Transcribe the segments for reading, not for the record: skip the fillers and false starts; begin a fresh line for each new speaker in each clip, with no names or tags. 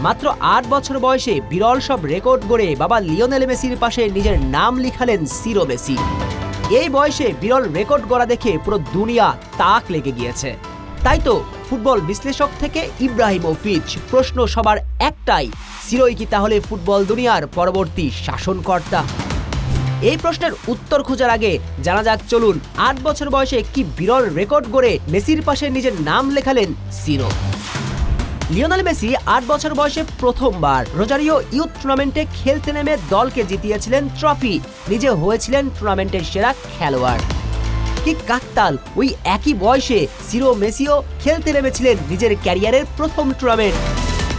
মাত্র ৮ বছর বয়সে বিরল সব রেকর্ড গড়ে বাবা লিওনেল মেসির পাশে নিজের নাম লিখালেন সিরো মেসি। এই বয়সে বিরল রেকর্ড গড়া দেখে পুরো দুনিয়া তাক লেগে গিয়েছে। তাই তো ফুটবল বিশ্লেষক থেকে ইব্রাহিমোভিচ, প্রশ্ন সবার একটাই, সিরোই কি তাহলে ফুটবল দুনিয়ার পরবর্তী শাসনকর্তা? এই প্রশ্নের উত্তর খোঁজার আগে জানা যাক, চলুন ৮ বছর বয়সে কি বিরল রেকর্ড গড়ে মেসির পাশে নিজের নাম লেখালেন সিরো। লিওনেল মেসি ৮ বছর বয়সে প্রথমবার রোজারিও ইউথ টুর্নামেন্টে খেলতে নেমে দলকে জিতিয়েছিলেন ট্রফি, নিজে হয়েছিলেন টুর্নামেন্টের সেরা খেলোয়াড়। কি কাকতাল, ওই একই বয়সে সিরো মেসিও খেলতে নেমেছিলেন নিজের ক্যারিয়ারের প্রথম টুর্নামেন্ট,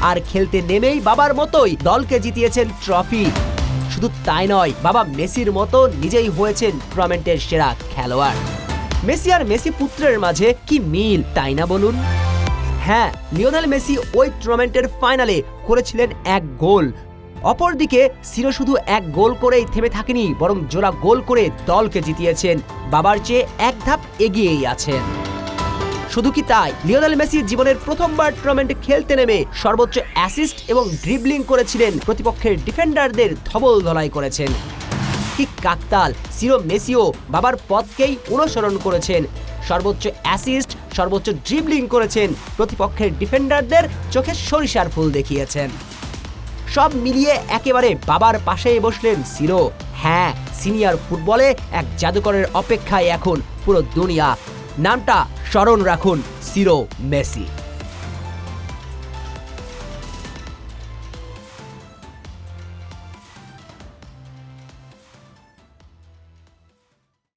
আর খেলতে নেমেই বাবার মতোই দলকে জিতিয়েছেন ট্রফি। শুধু তাই নয়, বাবা মেসির মতো নিজেই হয়েছেন টুর্নামেন্টের সেরা খেলোয়াড়। মেসি আর মেসি পুত্রের মাঝে কি মিল, তাই না বলুন? হ্যাঁ, লিওনেল মেসি ওই টুর্নামেন্টের ফাইনালে করেছিলেন ১ গোল। অপরদিকে সিরো শুধু ১ গোল করেই থেমে থাকেনি, বরং জোড়া গোল করে দলকে জিতিয়েছেন, বাবার চেয়ে ১ ধাপ এগিয়েই আছেন। শুধু কি তাই, লিওনেল মেসি জীবনের প্রথমবার টুর্নামেন্টে খেলতে নেমে সর্বোচ্চ অ্যাসিস্ট এবং ড্রিবলিং করেছিলেন, প্রতিপক্ষের ডিফেন্ডারদের ধবল ধলাই করেছেন। কি কাকতাল, সিরো মেসিও বাবার পথকেই অনুসরণ করেছেন, সর্বোচ্চ অ্যাসিস্ট, সর্বোচ্চ ড্রিবলিং করেছেন, প্রতিপক্ষের ডিফেন্ডারদের চোখে সরিষার ফুল দেখিয়েছেন। সব মিলিয়ে একেবারে বাবার পাশেই বসলেন সিরো। হ্যাঁ, সিনিয়র ফুটবলে এক জাদুকরের অপেক্ষায় এখন পুরো দুনিয়া। নামটা স্মরণ রাখুন, সিরো মেসি।